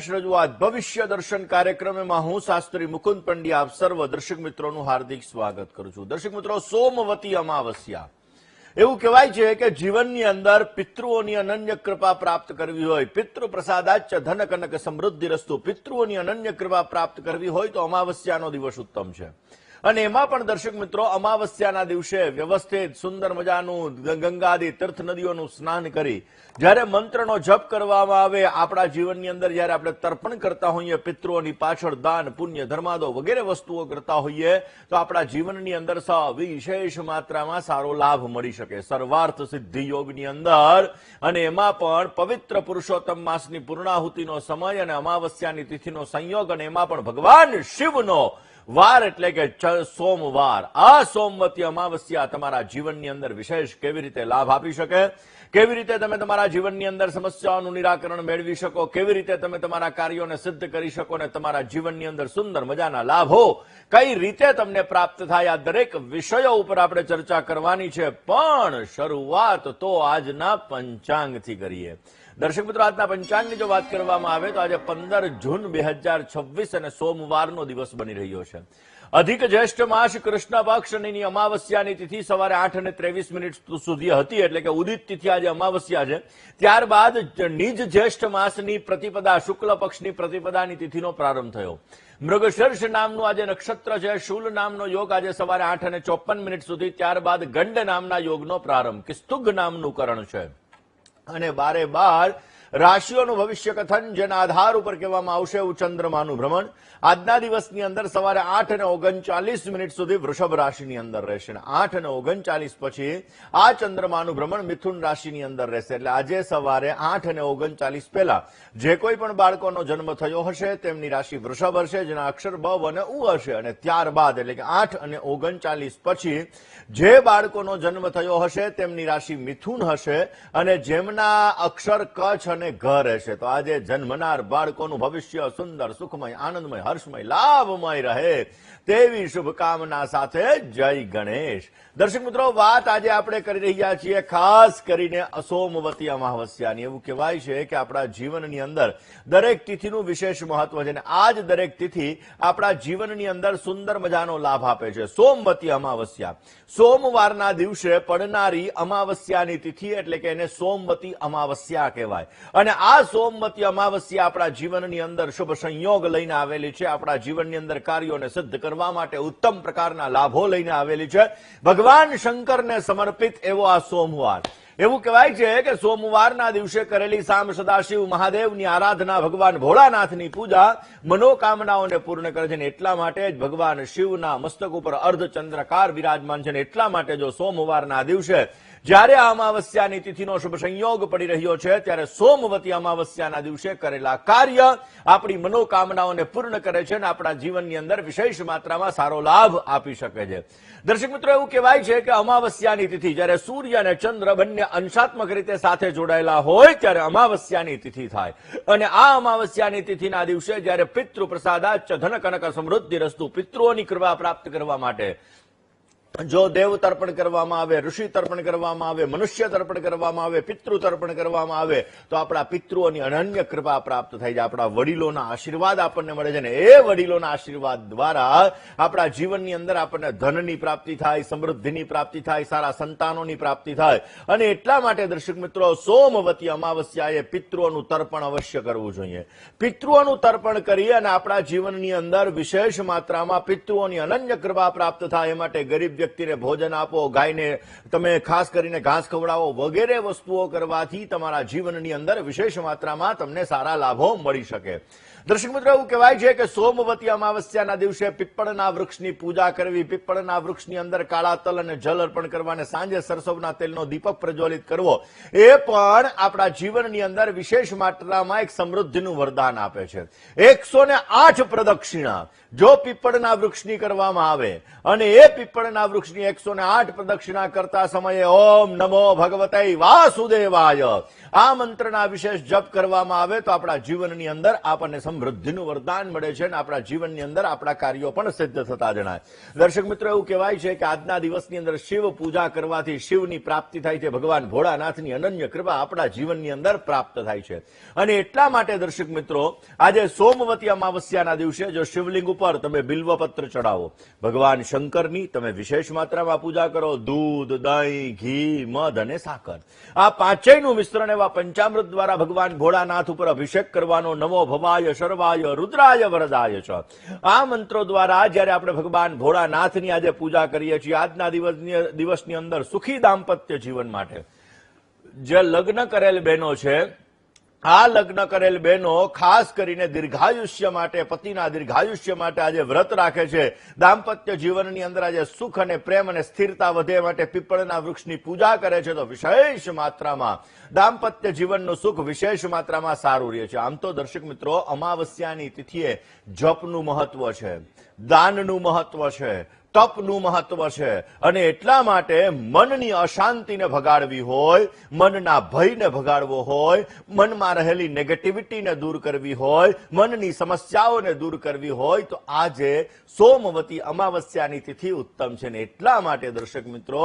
વિશેષ રજૂઆત ભવિષ્ય દર્શન કાર્યક્રમમાં હું શાસ્ત્રી મુકુંદ પંડ્યા આપ સર્વ દર્શક મિત્રોનું હાર્દિક સ્વાગત કરું છું। દર્શક મિત્રો, સોમવતી અમાવસ્યા એવું કહેવાય છે કે જીવનની અંદર પિતૃઓની અનન્ય કૃપા પ્રાપ્ત કરવી હોય, પિતૃ પ્રસાદાચ્ચ ધન કનક સમૃદ્ધિ રસ્તુ, પિતૃઓની અનન્ય કૃપા પ્રાપ્ત કરવી હોય તો અમાવસ્યાનો દિવસ ઉત્તમ છે। અને એમાં પણ દર્શક મિત્રો અમાવસ્યાના દિવસે વ્યવસ્થિત સુંદર મજાનું ગંગાદી તીર્થ નદીઓનું સ્નાન કરી જ્યારે મંત્રનો જપ કરવામાં આવે, આપણા જીવનની અંદર જ્યારે આપણે તર્પણ કરતા હોઈએ, પિતૃઓની પાછળ દાન પુણ્ય ધર્માદો વગેરે વસ્તુઓ કરતા હોઈએ તો આપણા જીવનની અંદર વિશેષ માત્રામાં સારો લાભ મળી શકે સર્વાર્થ સિદ્ધિ યોગની અંદર। અને એમાં પણ પવિત્ર પુરુષોત્તમ માસની પૂર્ણાહુતિનો સમય અને અમાવસ્યાની તિથિનો સંયોગ, અને એમાં પણ ભગવાન શિવનો વાર એટલે કે સોમવાર। આ સોમવતી અમાવસ્યા તમારા જીવનની અંદર વિશેષ કેવી રીતે લાભ આપી શકે, કેવી રીતે તમે તમારા જીવનની અંદર સમસ્યાઓનું નિરાકરણ મેળવી શકો, કેવી રીતે તમે તમારા કાર્યોને સિદ્ધ કરી શકો અને તમારા જીવનની અંદર સુંદર મજાના લાભો કઈ રીતે તમને પ્રાપ્ત થાય, આ દરેક વિષયો ઉપર આપણે ચર્ચા કરવાની છે। પણ શરૂઆત તો આજના પંચાંગથી કરીએ। દર્શક મિત્રો, આજના પંચાંગની જો વાત કરવામાં આવે તો આજે 15 જૂન 2026 અને સોમવારનો દિવસ બની રહ્યો છે। અધિક જ્યેષ્ઠ માસ કૃષ્ણ પક્ષની અમાવસ્યાની તિથિ સવારે 8:23 સુધી હતી, એટલે કે ઉદિત તિથિ આજે અમાવસ્યા છે। ત્યારબાદ નિજ જ્યેષ્ઠ માસની પ્રતિપદા શુક્લ પક્ષની પ્રતિપદાની તિથિનો પ્રારંભ થયો। મૃગશીર્ષ નામનું આજે નક્ષત્ર છે, શૂલ નામનો યોગ આજે સવારે 8:54 સુધી, ત્યારબાદ ગંડ નામના યોગનો પ્રારંભ, કિસ્તુગ નામનું કરણ છે। અને 12 રાશિઓનું ભવિષ્ય કથન જેના આધાર ઉપર કહેવામાં આવશે એવું ચંદ્રમાનું ભ્રમણ આજના દિવસની અંદર સવારે 8:39 સુધી વૃષભ રાશિની અંદર રહેશે। 8:39 પછી આ ચંદ્રમાનું ભ્રમણ મિથુન રાશિની અંદર રહેશે। એટલે આજે સવારે 8:39 પહેલા જે કોઈ પણ બાળકોનો જન્મ થયો હશે તેમની રાશિ વૃષભ હશે, જેના અક્ષર બ અને ઉ હશે। અને ત્યારબાદ એટલે કે 8:39 પછી જે બાળકોનો જન્મ થયો હશે તેમની રાશિ મિથુન હશે અને જેમના અક્ષર કચ્છ અને ઘ રહેશે। તો આજે જન્મનાર બાળકોનું ભવિષ્ય સુંદર સુખમય આનંદમય હર્ષમય લાભમય રહે તેવી શુભકામના સાથે જય ગણેશ। દર્શક મિત્રો, વાત આજે આપણે કરી રહ્યા છીએ ખાસ કરીને સોમવતી અમાવસ્યાની। એવું કહેવાય છે કે આપણા જીવનની અંદર દરેક તિથિનું વિશેષ મહત્વ છે અને આ જ દરેક તિથિ આપણા જીવનની અંદર સુંદર મજાનો લાભ આપે છે। સોમવતી અમાવસ્યા સોમવારના દિવસે પડનારી અમાવસ્યાની તિથિ એટલે કે એને સોમવતી અમાવસ્યા કહેવાય। અને આ સોમવતી અમાવસ્યા આપણા જીવનની અંદર શુભ સંયોગ લઈને આવેલી છે, આપણા જીવનની અંદર કાર્યોને સિદ્ધ કરવા માટે ઉત્તમ પ્રકારના લાભો લઈને આવેલી છે। ભગવાન શંકરને સમર્પિત એવો આ સોમવાર। એવું કહેવાય છે કે સોમવારના દિવસે કરેલી સામ સદાશિવ મહાદેવની આરાધના, ભગવાન ભોળાનાથની પૂજા મનોકામનાઓને પૂર્ણ કરે છે। એટલા માટે જ ભગવાન શિવના મસ્તક ઉપર અર્ધચંદ્રકાર વિરાજમાન છે। એટલા માટે જો સોમવારના દિવસે જ્યારે આ અમાવસ્યાની તિથિનો શુભ સંયોગ પડી રહ્યો છે ત્યારે સોમવતી અમાવસ્યાના દિવસે કરેલા કાર્ય આપણી મનોકામનાઓને પૂર્ણ કરે છે અને આપણા જીવનની અંદર વિશેષ માત્રામાં સારો લાભ આપી શકે છે। દર્શક મિત્રો, એવું કહેવાય છે કે અમાવસ્યાની તિથિ જ્યારે સૂર્ય અને ચંદ્ર બંને અંશાત્મક રીતે સાથે જોડાયેલા હોય ત્યારે અમાવસ્યાની તિથિ થાય। અને આ અમાવસ્યાની તિથિના દિવસે જ્યારે પિતૃ પ્રસાદાચ્ચ ધન કનક સમૃદ્ધિ રસ્તુ, પિતૃઓની કૃપા પ્રાપ્ત કરવા માટે જો દેવ તર્પણ કરવામાં આવે, ઋષિ તર્પણ કરવામાં આવે, મનુષ્ય તર્પણ કરવામાં આવે, પિતૃ તર્પણ કરવામાં આવે તો આપણા પિતૃઓની અનન્ય કૃપા પ્રાપ્ત થાય છે। આપણા વડીલોના આશીર્વાદ આપણને મળે છે ને એ વડીલોના આશીર્વાદ દ્વારા આપણા જીવનની અંદર આપણને ધનની પ્રાપ્તિ થાય, સમૃદ્ધિની પ્રાપ્તિ થાય, સારા સંતાનોની પ્રાપ્તિ થાય। અને એટલા માટે દર્શક મિત્રો, સોમવતી અમાવસ્યાએ પિતૃઓનું તર્પણ અવશ્ય કરવું જોઈએ। પિતૃઓનું તર્પણ કરી અને આપણા જીવનની અંદર વિશેષ માત્રામાં પિતૃઓની અનન્ય કૃપા પ્રાપ્ત થાય એ માટે ગરીબ વ્યક્તિને ભોજન આપો, ગાયને તમે ખાસ કરીને ઘાસ ખવડાવો વગેરે વસ્તુઓ કરવાથી તમારા જીવનની અંદર વિશેષ માત્રામાં તમને સારા લાભો મળી શકે। દર્શક મિત્રો, એવું કહેવાય છે કે સોમવતી અમાવસ્યાના દિવસે પીપળના વૃક્ષની પૂજા કરવી, પીપળના વૃક્ષની અંદર કાળા તલ અને જલ અર્પણ કરવા અને સાંજે સરસવના તેલનો દીપક પ્રજ્વલિત કરવો એ પણ આપણા જીવનની અંદર વિશેષ માત્રામાં એક સમૃદ્ધિનું વરદાન આપે છે। 108 પ્રદક્ષિણા જો પીપળના વૃક્ષની કરવામાં આવે અને એ પીપળના વૃક્ષની 108 પ્રદક્ષિણા કરતા સમયે ઓમ નમો ભગવતે વાસુદેવાય આ મંત્રના વિશેષ જપ કરવામાં આવે તો આપણા જીવનની અંદર આપણને સમૃદ્ધિનું વરદાન મળે છે અને આપણા જીવનની અંદર આપણા કાર્યો પણ સિદ્ધ થતા જણાય. દર્શક મિત્રો, એવું કહેવાય છે કે આજના દિવસની અંદર શિવ પૂજા કરવાથી શિવની પ્રાપ્તિ થાય છે. ભગવાન ભોળાનાથની અનન્ય કૃપા આપણા જીવનની અંદર પ્રાપ્ત થાય છે. અને એટલા માટે દર્શક મિત્રો, આજે સોમવતી અમાવસ્યાના દિવસે જો શિવલિંગ ઉપર તમે બિલ્વપત્ર ચડાવો, ભગવાન શંકરની તમે વિશેષ માત્રામાં પૂજા કરો, દૂધ, દહીં, ઘી, મધ અને સાકર આ પાંચેયનું મિશ્રણ એવા પંચામૃત દ્વારા ભગવાન ભોળાનાથ ઉપર અભિષેક કરવાનો. નમો ભવાય શર્વાય રુદ્રાય વરદાય છે આ મંત્રો દ્વારા જ્યારે આપણે ભગવાન ભોળાનાથની આજે પૂજા કરીએ છીએ, આજના દિવસની અંદર સુખી દાંપત્ય જીવન માટે જે લગ્ન કરેલ બહેનો છે, આ લગ્ન કરેલ બહેનો ખાસ કરીને દીર્ઘાયુષ્ય માટે, પતિના દીર્ઘાયુષ્ય માટે આજે વ્રત રાખે છે. દાંપત્ય જીવનની અંદર આજે સુખ અને પ્રેમ અને સ્થિરતા વધે માટે પીપળના વૃક્ષની પૂજા કરે છે તો વિશેષ માત્રામાં દાંપત્ય જીવનનું સુખ વિશેષ માત્રામાં સારું રહે છે. આમ તો દર્શક મિત્રો, અમાવસ્યાની તિથિએ જપનું મહત્વ છે, દાનનું મહત્વ છે, તપનું મહત્વ છે. અને એટલા માટે મનની અશાંતિને ભગાડવી હોય, મનના ભયને ભગાડવો હોય, મનમાં રહેલી નેગેટિવિટીને દૂર કરવી હોય, મનની સમસ્યાઓને દૂર કરવી હોય તો આજે સોમવતી અમાવસ્યાની તિથિ ઉત્તમ છે. ને એટલા માટે દર્શક મિત્રો,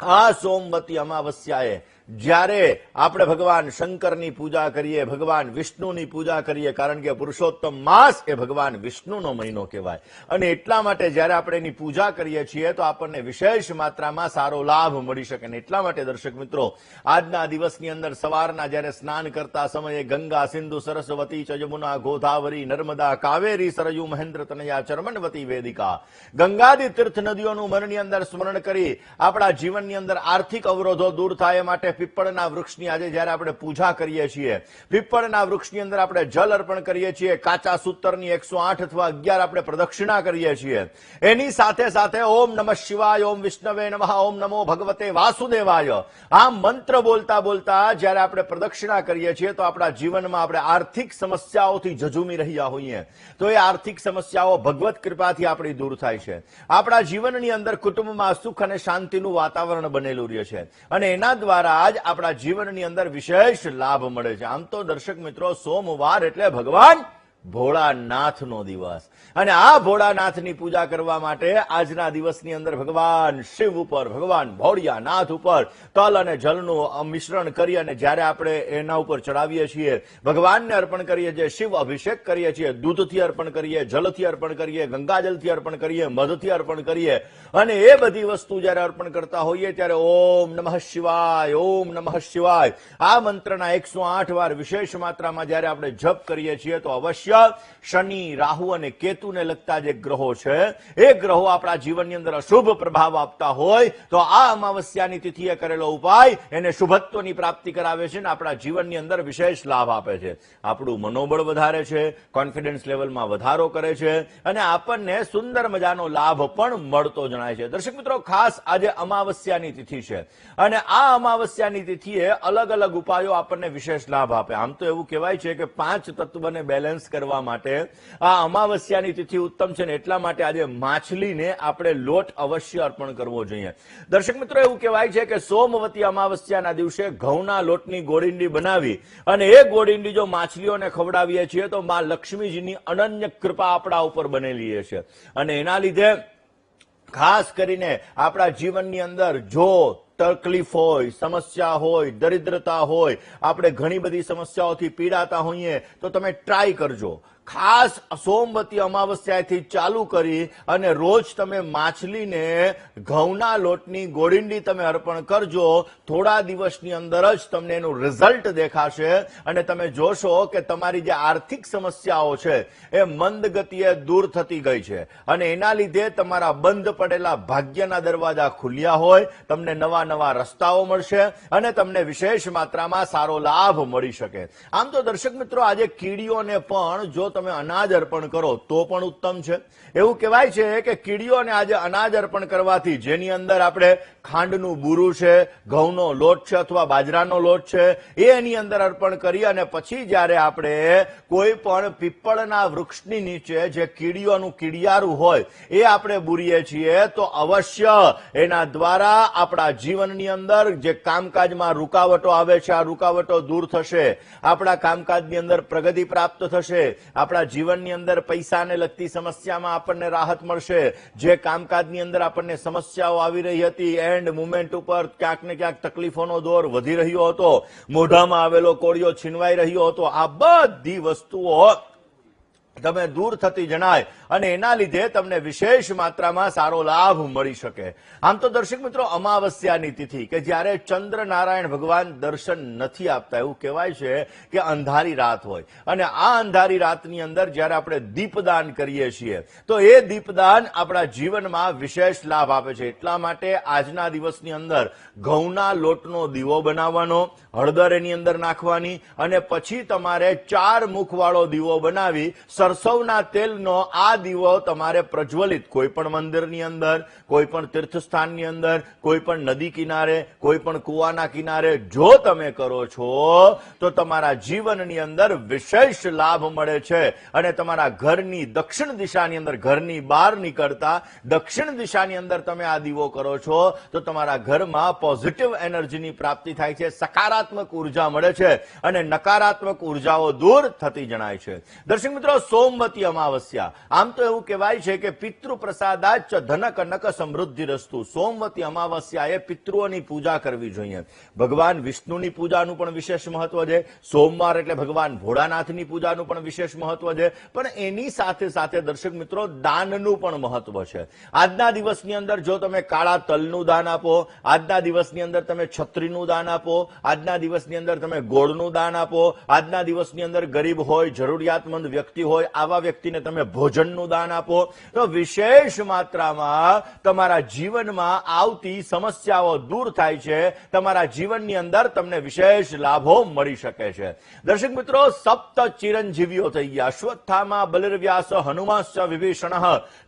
આ સોમવતી અમાવસ્યાએ જ્યારે આપણે ભગવાન શંકરની પૂજા કરીએ, ભગવાન વિષ્ણુની પૂજા કરીએ, કારણ કે પુરુષોત્તમ માસ એ ભગવાન વિષ્ણુનો મહિનો કહેવાય. અને એટલા માટે જ્યારે આપણે એની પૂજા કરીએ છીએ તો આપણને વિશેષ માત્રામાં સારો લાભ મળી શકે. ને એટલા માટે દર્શક મિત્રો, આજના દિવસની અંદર સવારના જ્યારે સ્નાન કરતા સમયે ગંગા, સિંધુ, સરસ્વતી, ચ યમુના, ગોદાવરી, નર્મદા, કાવેરી, સરયુ, મહેન્દ્ર, તનયા, ચર્મણવતી, વેદિકા, ગંગાદી તીર્થ નદીઓનું મનની અંદર સ્મરણ કરી આપણા જીવનની અંદર આર્થિક અવરોધો દૂર થાય માટે પીપળના વૃક્ષની આજે જ્યારે આપણે પૂજા કરીએ છીએ, પીપળના વૃક્ષની અંદર આપણે જલ અર્પણ કરીએ છીએ, કાચા સૂતરની 108 અથવા 11 આપણે પ્રદક્ષિણા કરીએ છીએ. એની સાથે સાથે ઓમ નમઃ શિવાય, ઓમ વિષ્ણવે નમઃ, ઓમ નમો ભગવતે વાસુદેવાય આ મંત્ર બોલતા બોલતા જ્યારે આપણે પ્રદક્ષિણા કરીએ છીએ તો આપણા જીવનમાં આપણે આર્થિક સમસ્યાઓથી ઝઝૂમી રહ્યા હોઈએ તો એ આર્થિક સમસ્યાઓ ભગવત કૃપાથી આપણી દૂર થાય છે. આપણા જીવનની અંદર કુટુંબમાં સુખ અને શાંતિનું વાતાવરણ બનેલું રહે છે અને એના દ્વારા જ આપણા જીવનની અંદર વિશેષ લાભ મળે છે. આમ તો દર્શક મિત્રો, સોમવાર એટલે ભગવાન ભોળાનાથનો દિવસ અને આ ભોળાનાથની પૂજા કરવા માટે આજના દિવસની અંદર ભગવાન શિવ ઉપર, ભગવાન ભોળિયાનાથ ઉપર તલ અને જલનું મિશ્રણ કરી અને જ્યારે આપણે એના ઉપર ચડાવીએ છીએ, ભગવાનને અર્પણ કરીએ છીએ, શિવ અભિષેક કરીએ છીએ, દૂધથી અર્પણ કરીએ, જલથી અર્પણ કરીએ, ગંગાજલથી અર્પણ કરીએ, મધથી અર્પણ કરીએ અને એ બધી વસ્તુ જ્યારે અર્પણ કરતા હોઈએ ત્યારે ઓમ નમઃ શિવાય, ઓમ નમઃ શિવાય આ મંત્રના 108 વાર વિશેષ માત્રામાં જ્યારે આપણે જપ કરીએ છીએ તો અવશ્ય શનિ, રાહુ અને કેતુને લગતા જે ગ્રહો છે એ ગ્રહો આપણા જીવનની અંદર અશુભ પ્રભાવ આપતા હોય તો આ અમાવસ્યાની તિથિએ કરેલો ઉપાય એને શુભત્વની પ્રાપ્તિ કરાવે છે અને આપણા જીવનની અંદર વિશેષ લાભ આપે છે. આપણું મનોબળ વધારે છે, કોન્ફિડન્સ લેવલમાં વધારો કરે છે અને આપણને સુંદર મજાનો લાભ પણ મળતો જણાય છે. દર્શક મિત્રો, ખાસ આજે અમાવસ્યાની તિથિ છે અને આ અમાવસ્યાની તિથિએ અલગ અલગ ઉપાયો આપણને વિશેષ લાભ આપે. આમ તો એવું કહેવાય છે કે 5 તત્વને બેલેન્સ કરવા માટે આ અમાવસ્યાની તિથિ ઉત્તમ છે ને એટલા માટે આજે માછલીને આપણે લોટ અવશ્ય અર્પણ કરવો જોઈએ. દર્શક મિત્રો, એવું કહેવાય છે કે સોમવતી અમાવસ્યાના દિવસે ઘઉંના લોટની ગોળીંડી બનાવી અને એ ગોળીંડી જો માછલીઓને ખવડાવીએ છીએ તો માં લક્ષ્મીજીની અનન્ય કૃપા આપણા ઉપર બનેલી છે અને એના લીધે ખાસ કરીને આપણા જીવનની અંદર જો તકલીફ હોય, સમસ્યા હોય, દરિદ્રતા હોય, આપણે ઘણી બધી સમસ્યાઓથી પીડાતા હોઈએ તો તમે ટ્રાય કરજો. ખાસ સોમવતી અમાવસ્યાથી ચાલુ કરી અને રોજ તમે માછલીને ઘઉંના લોટની ગોળીંડી તમે અર્પણ કરજો. થોડા દિવસની અંદર જ તમને એનું રિઝલ્ટ દેખાશે અને તમે જોશો કે તમારી જે આર્થિક સમસ્યાઓ છે એ મંદ ગતિએ દૂર થતી ગઈ છે અને એના લીધે તમારા બંધ પડેલા ભાગ્યના દરવાજા ખુલ્યા હોય, તમને નવા નવા રસ્તાઓ મળશે અને તમને વિશેષ માત્રામાં સારો લાભ મળી શકે. આમ તો દર્શક મિત્રો, આજે કીડીઓને પણ જો તમે અનાજ અર્પણ કરો તો પણ ઉત્તમ છે. એવું કહેવાય છે કે કીડીઓને આજે અનાજ અર્પણ કરવાથી, જેની અંદર આપણે ખાંડનું બુરું છે, ઘઉંનો લોટ છે અથવા બાજરાનો લોટ છે, એની અંદર અર્પણ કરી અને પછી જ્યારે આપણે કોઈ પણ પીપળના વૃક્ષની નીચે જે કીડીઓનું કીડિયારું હોય એ આપણે બુરીએ છીએ તો અવશ્ય એના દ્વારા આપણા જીવનની અંદર જે કામકાજમાં રૂકાવટો આવે છે, આ રૂકાવટો દૂર થશે. આપણા કામકાજની અંદર પ્રગતિ પ્રાપ્ત થશે. આપણા જીવનની અંદર પૈસાને લગતી સમસ્યામાં આપણને રાહત મળશે. જે કામકાજની અંદર આપણને સમસ્યાઓ આવી રહી હતી, એન્ડ મુમેન્ટ ઉપર ક્યાંક ને ક્યાંક તકલીફોનો દોર વધી રહ્યો હતો, મોઢામાં આવેલો કોળિયો છીનવાઈ રહ્યો હતો, આ બધી વસ્તુઓ તમે દૂર થતી જણાય અને એના લીધે તમને વિશેષ માત્રામાં સારો લાભ મળી શકે. આમ તો દર્શક મિત્રો, અમાવસ્યાની તિથિ કે જ્યારે ચંદ્ર નારાયણ ભગવાન દર્શન નથી આપતા, એવું કહેવાય છે કે અંધારી રાત હોય, અને આ અંધારી રાતની અંદર જ્યારે આપણે દીપદાન કરીએ છીએ તો એ દીપદાન આપણા જીવનમાં વિશેષ લાભ આપે છે. એટલા માટે આજના દિવસની અંદર ઘઉંના લોટનો દીવો બનાવવાનો, હળદર એની અંદર નાખવાની અને પછી તમારે 4 મુખવાળો દીવો બનાવી સરસવના તેલનો આ દીવો તમારે પ્રજ્વલિત કોઈ પણ મંદિરની અંદર, કોઈ પણ તીર્થસ્થાનની અંદર, કોઈ પણ નદી કિનારે, કોઈ પણ કુવાના કિનારે જો તમે કરો છો તો તમારા જીવનની અંદર વિશેષ લાભ મળે છે. અને તમારા ઘરની દક્ષિણ દિશાની અંદર, ઘરની બહાર નીકળતા દક્ષિણ દિશાની અંદર તમે આ દીવો કરો છો તો તમારા ઘરમાં પોઝિટિવ એનર્જીની પ્રાપ્તિ થાય છે, સકારાત્મક ઉર્જા મળે છે અને નકારાત્મક ઉર્જાઓ દૂર થતી જણાય છે. દર્શક મિત્રો, સોમવતી અમાવસ્યા, આમ તો એવું કહેવાય છે કે પિતૃ પ્રસાદાચ ધન કનક સમૃદ્ધિ રસ્તુ. સોમવતી અમાવસ્યાએ પિતૃઓની પૂજા કરવી જોઈએ. ભગવાન વિષ્ણુની પૂજાનું પણ વિશેષ મહત્વ છે. સોમવાર એટલે ભગવાન ભોળાનાથની પૂજાનું પણ વિશેષ મહત્વ છે. પણ એની સાથે સાથે દર્શક મિત્રો, દાનનું પણ મહત્વ છે. આજના દિવસની અંદર જો તમે કાળા તલનું દાન આપો, આજના દિવસની અંદર તમે છત્રીનું દાન આપો, આજના દિવસની અંદર તમે ગોળનું દાન આપો, આજના દિવસની અંદર ગરીબ હોય, જરૂરિયાતમંદ વ્યક્તિ હોય, આવા વ્યક્તિને તમે ભોજનનું દાન આપો તો વિશેષ માત્રામાં તમારા જીવનમાં આવતી સમસ્યાઓ દૂર થાય છે. તમારા જીવનની અંદર તમને વિશેષ લાભો મળી શકે છે. દર્શક મિત્રો, સપ્ત ચિરંજીવીઓ થઈ ગયા. અશ્વત્થામા, બલિર્વ્યાસ, હનુમાશ્ચ, વિભીષણ,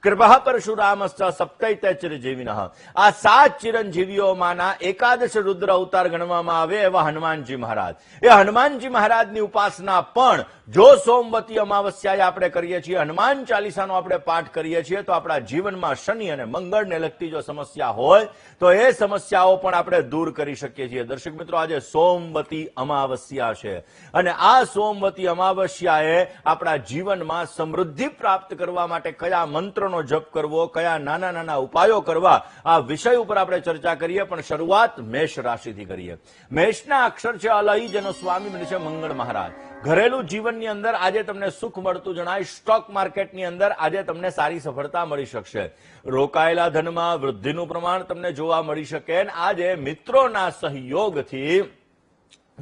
કૃપઃ પરશુરામશ્ચ, સપ્તૈતે ચિરંજીવિનઃ. આ 7 ચિરંજીવીઓમાંના એકાદશ રુદ્ર અવતાર ગણવામાં આવે એવા હનુમાનજી મહારાજ. એ હનુમાનજી મહારાજની ઉપાસના પણ જો સોમવતી અમાવસ્યાએ આપણે કરીએ છીએ, હનુમાન ચાલીસાનો આપણે પાઠ કરીએ છીએ તો આપણા જીવનમાં શનિ અને મંગળને લગતી જો સમસ્યા હોય તો એ સમસ્યાઓ પણ આપણે દૂર કરી શકીએ છીએ. દર્શક મિત્રો, આજે સોમવતી અમાવસ્યા છે અને આ સોમવતી અમાવસ્યાએ આપણા જીવનમાં સમૃદ્ધિ પ્રાપ્ત કરવા માટે કયા મંત્રનો જપ કરવો, કયા નાના નાના ઉપાયો કરવા, આ વિષય ઉપર આપણે ચર્ચા કરીએ. પણ શરૂઆત મેષ રાશિથી કરીએ. મેષના અક્ષર છે અલઈ, જેનો સ્વામી બને છે મંગળ મહારાજ. ઘરેલું જીવનની અંદર આજે તમને સુખ મળતું જણાય. સ્ટોક માર્કેટની અંદર આજે તમને સારી સફળતા મળી શકશે. રોકાયેલા ધનમાં વૃદ્ધિનું પ્રમાણ તમને જોવા મળી શકે. આજે મિત્રોના સહયોગથી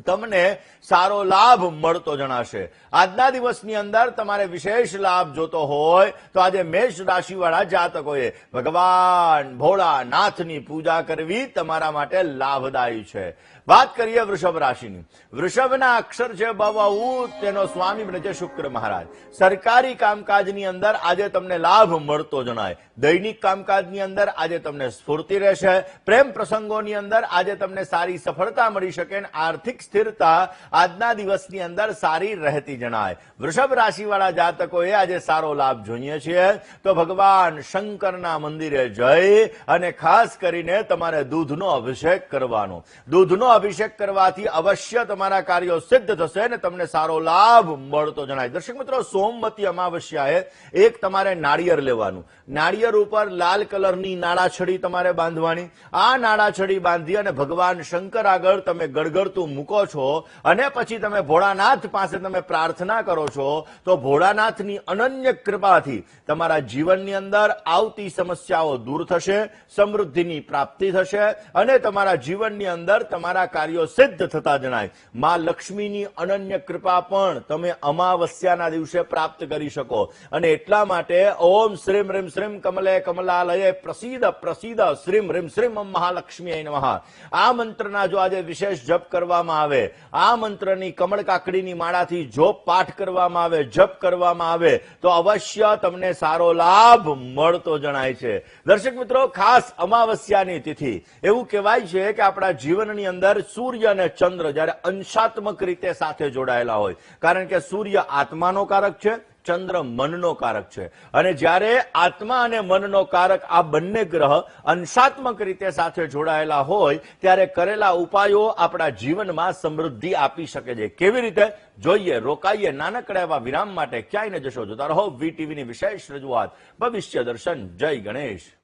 તમને સારો લાભ મળતો જણાશે. આજના દિવસની અંદર તમારે વિશેષ લાભ જોતો હોય તો આજે મેષ રાશિવાળા જાતકોએ ભગવાન ભોળાનાથની પૂજા કરવી તમારા માટે લાભદાયી છે. વાત કરીએ વૃષભ રાશિની. વૃષભના અક્ષર છે બવઉ, તેનો સ્વામી બને છે શુક્ર મહારાજ. સરકારી કામકાજની અંદર આજે તમને લાભ મળતો જણાય. દૈનિક કામકાજની અંદર આજે તમને સ્ફૂર્તિ રહેશે. પ્રેમ પ્રસંગોની અંદર આજે તમને સારી સફળતા મળી શકે. આર્થિક સ્થિરતા આજના દિવસની અંદર સારી રહેતી જણાય. વૃષભ રાશિવાળા જાતકોએ આજે સારો લાભ જોઈએ છીએ તો ભગવાન શંકરના મંદિરે જઈ અને ખાસ કરીને તમારે દૂધનો અભિષેક કરવાનો. દૂધનો અભિષેક કરવાથી અવશ્ય તમારા કાર્યો સિદ્ધ થશે અને તમને સારો લાભ મળતો જણાય. દર્શક મિત્રો, સોમવતી અમાવસ્યાએ એક તમારે નાળિયેર લેવાનું. નાળિયેર ઉપર લાલ કલરની નાળાછડી તમારે બાંધવાની. આ નાળાછડી બાંધી અને ભગવાન શંકર આગળ તમે ગડગડતું મૂકો છો અને પછી તમે ભોળાનાથ પાસે તમે પ્રાર્થના કરો છો તો ભોળાનાથની અનન્ય કૃપાથી તમારા જીવનની અંદર આવતી સમસ્યાઓ દૂર થશે, સમૃદ્ધિની પ્રાપ્તિ થશે અને તમારા જીવનની અંદર તમારા તમારા કાર્યો સિદ્ધ થતા જણાય. માં લક્ષ્મીની અનન્ય કૃપા પણ તમે અમાવસ્યાના દિવસે પ્રાપ્ત કરી શકો. અને એટલા માટે ઓમ શ્રીમ રીમ શ્રીમ કમલે કમલાલયે પ્રસીદ પ્રસીદ શ્રીમ રીમ શ્રીમ મહાલક્ષ્મી નમઃ આ મંત્રના જો આજે વિશેષ જપ કરવામાં આવે, આ મંત્રની કમળ કાકડીની માળાથી જો પાઠ કરવામાં આવે, જપ કરવામાં આવે તો અવશ્ય તમને સારો લાભ મળતો જણાય છે. દર્શક મિત્રો, ખાસ અમાવસ્યાની તિથિ એવું કહેવાય છે કે આપણા જીવનની અંદર સૂર્ય અને ચંદ્ર જ્યારે અંશાત્મક રીતે સાથે જોડાયેલા હોય, કારણ કે સૂર્ય આત્માનો કારક છે, ચંદ્ર મનનો કારક છે. અને જ્યારે આત્મા અને મનનો કારક આ બંને ગ્રહ અંશાત્મક રીતે સાથે જોડાયેલા હોય ત્યારે કરેલા ઉપાયો આપણા જીવનમાં સમૃદ્ધિ આપી શકે છે. કેવી રીતે જોઈએ, રોકાઈએ નાનકડા એવા વિરામ માટે. ક્યાંય ન જશો, જોતા રહો વીટીવીની વિશેષ રજૂઆત ભવિષ્ય દર્શન. જય ગણેશ.